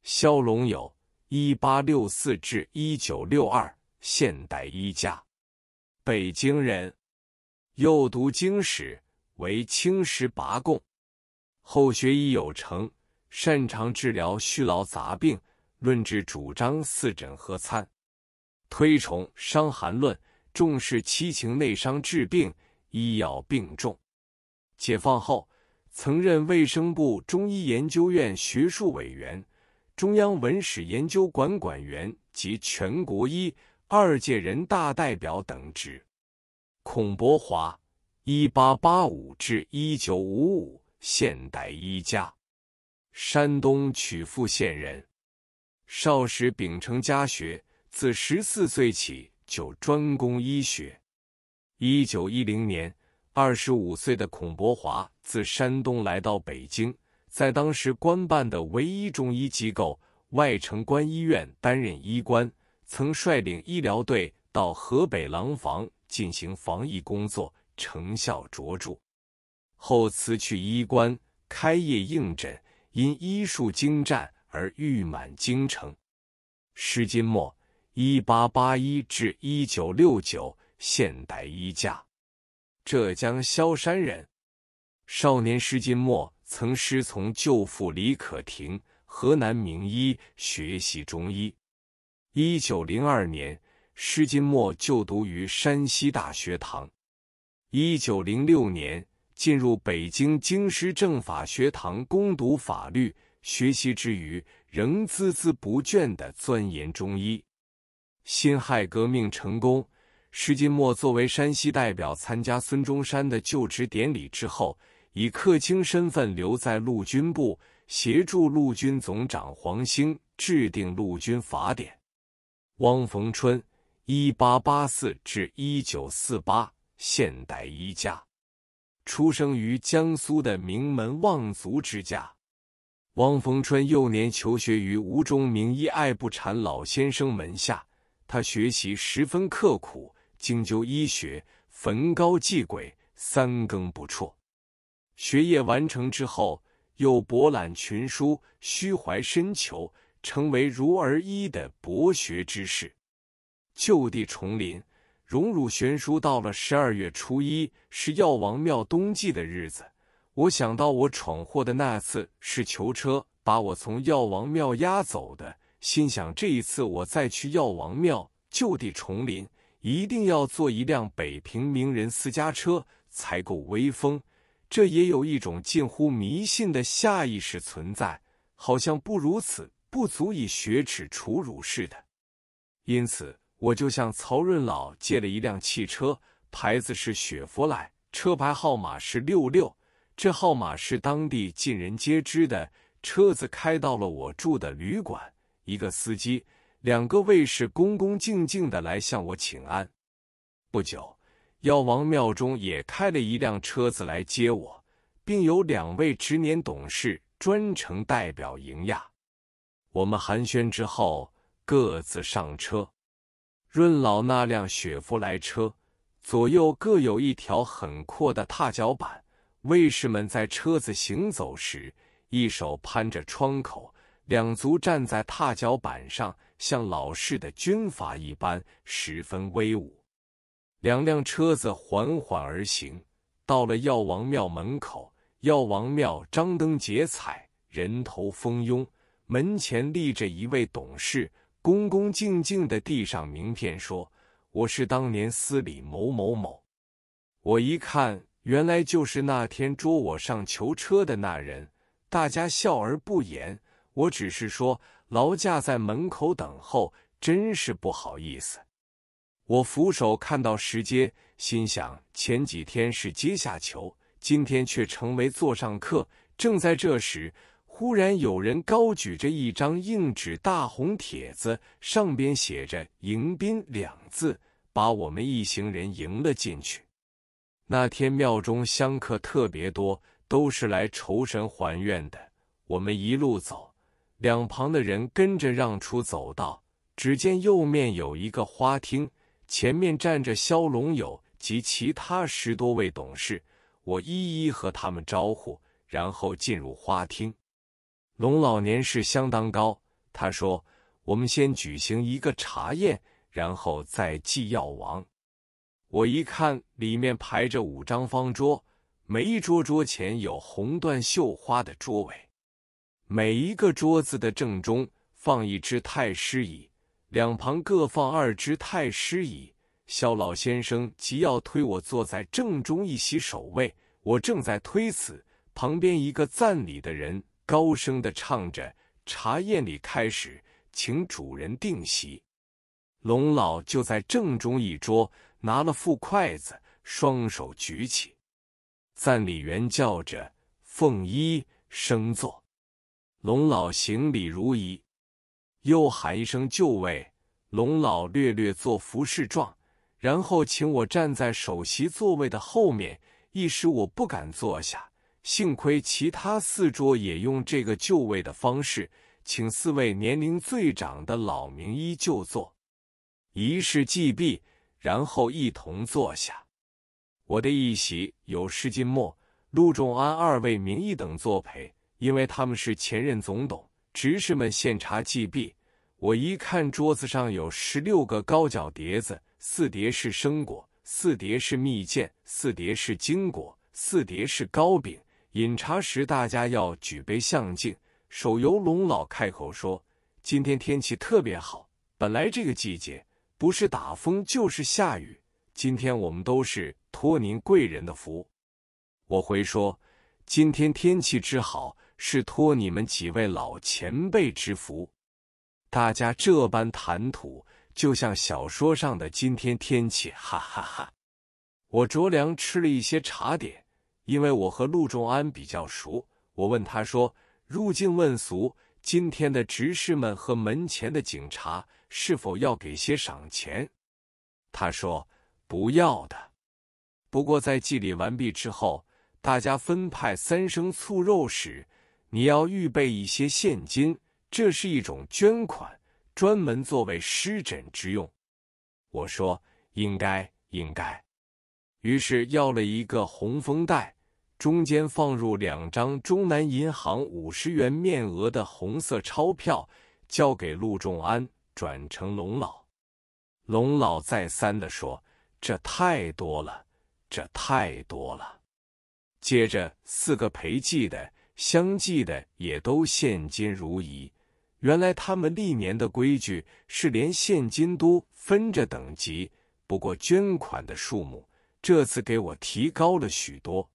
萧龙友，1864至1962，现代医家，北京人，又读经史，为清时拔贡，后学医有成，擅长治疗虚劳杂病，论治主张四诊合参，推崇《伤寒论》，重视七情内伤治病，医药并重。解放后，曾任卫生部中医研究院学术委员、中央文史研究馆馆员及全国医2届人大代表等职。孔伯华，1885至1955，现代医家，山东曲阜县人。少时秉承家学，自14岁起就专攻医学。1910年，25岁的孔伯华自山东来到北京，在当时官办的唯一中医机构外城关医院担任医官，曾率领医疗队到河北廊坊进行防疫工作，成效卓著。后辞去医官，开业应诊，因医术精湛而誉满京城。施金墨，1881至1969，现代医家，浙江萧山人。少年施金墨曾师从舅父李可庭，河南名医，学习中医。1902年，施金墨就读于山西大学堂。1906年，进入北京京师政法学堂攻读法律，学习之余仍孜孜不倦地钻研中医。辛亥革命成功，施金墨作为山西代表参加孙中山的就职典礼之后，以客卿身份留在陆军部，协助陆军总长黄兴制定陆军法典。汪逢春，1884至1948，现代医家，出生于江苏的名门望族之家。汪逢春幼年求学于吴中名医艾步禅老先生门下，他学习十分刻苦，精究医学，焚膏继晷，3更不辍。学业完成之后，又博览群书，虚怀深求，成为儒而医的博学之士。就地重临，荣辱悬殊。到了12月初1，是药王庙冬季的日子。我想到我闯祸的那次是囚车把我从药王庙押走的，心想这一次我再去药王庙就地重临，一定要坐一辆北平名人私家车才够威风。这也有一种近乎迷信的下意识存在，好像不如此不足以雪耻耻辱似的。因此我就向曹润老借了一辆汽车，牌子是雪佛兰，车牌号码是66，这号码是当地尽人皆知的。车子开到了我住的旅馆，一个司机，2个卫士恭恭敬敬地来向我请安。不久，药王庙中也开了一辆车子来接我，并有2位执年董事专程代表迎驾。我们寒暄之后，各自上车。润老那辆雪佛兰车左右各有一条很阔的踏脚板，卫士们在车子行走时，一手攀着窗口，2足站在踏脚板上，像老式的军阀一般，十分威武。2辆车子缓缓而行，到了药王庙门口。药王庙张灯结彩，人头蜂拥，门前立着一位董事，恭恭敬敬地递上名片说：“我是当年司礼某某某。”我一看，原来就是那天捉我上囚车的那人。大家笑而不言，我只是说劳驾在门口等候，真是不好意思。我俯首看到石阶，心想前几天是阶下囚，今天却成为座上客。正在这时，忽然有人高举着一张硬纸大红帖子，上边写着“迎宾”2字，把我们一行人迎了进去。那天庙中香客特别多，都是来酬神还愿的。我们一路走，2旁的人跟着让出走道，只见右面有一个花厅，前面站着萧龙友及其他10多位董事，我一一和他们招呼，然后进入花厅。龙老年事相当高，他说：“我们先举行一个茶宴，然后再祭药王。”我一看，里面排着5张方桌，每一桌桌前有红缎绣花的桌尾，每一个桌子的正中放1只太师椅，两旁各放2只太师椅。萧老先生即要推我坐在正中一席首位，我正在推辞，旁边一个赞礼的人高声地唱着：“茶宴里开始，请主人定席。”龙老就在正中一桌拿了副筷子，双手举起。赞礼员叫着：“凤一升座。”龙老行礼如仪，又喊一声就位。龙老略略做服侍状，然后请我站在首席座位的后面，一时我不敢坐下。幸亏其他4桌也用这个就位的方式，请4位年龄最长的老名医就坐。仪式既毕，然后一同坐下。我的一席有施金墨、陆仲安2位名医等作陪，因为他们是前任总董。执事们献茶既毕，我一看桌子上有16个高脚碟子，4碟是生果，4碟是蜜饯，4碟是金果，4碟是糕饼。饮茶时大家要举杯相敬，手由龙老开口说：“今天天气特别好，本来这个季节不是打风就是下雨，今天我们都是托您贵人的福。”我回说：“今天天气之好，是托你们几位老前辈之福。”大家这般谈吐，就像小说上的今天天气，哈哈哈。我着凉吃了一些茶点，因为我和陆仲安比较熟，我问他说：“入境问俗，今天的执事们和门前的警察是否要给些赏钱？”他说：“不要的。不过在祭礼完毕之后，大家分派3升醋肉时，你要预备一些现金，这是一种捐款，专门作为施诊之用。”我说：“应该。”于是要了一个红封袋，中间放入2张中南银行50元面额的红色钞票，交给陆仲安，转成龙老。龙老再三地说：“这太多了，这太多了。”接着4个陪祭的、相继的也都现金如仪。原来他们历年的规矩是连现金都分着等级，不过捐款的数目这次给我提高了许多。